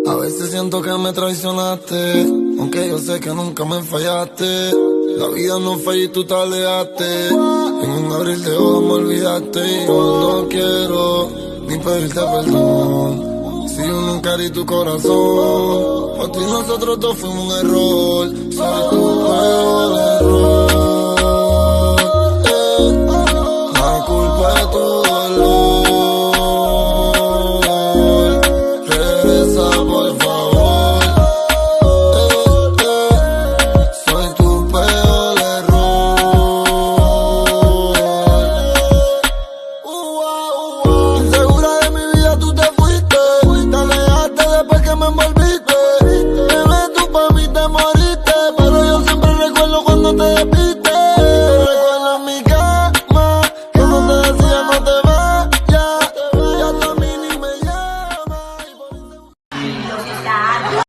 A veces siento que me traicionaste, aunque yo sé que nunca me fallaste. La vida no falla y tú te alejaste. En un abril de ojos me olvidaste y yo no quiero ni pedirte perdón. Si yo nunca herí tu corazón, por ti nosotros dos fuimos un error. Soy tu peor error. La culpa es tu dolor. Regresa por favor. Soy tu peor error. Insegura de mi vida tú te fuiste. Te alejaste después que me envolviste. Bebé, tú pa' mí te moriste, pero yo siempre recuerdo cuando te despiste. Recuerdo en mi cama, cuando te decía no te vayas. Ya tú a mí ni me llamas.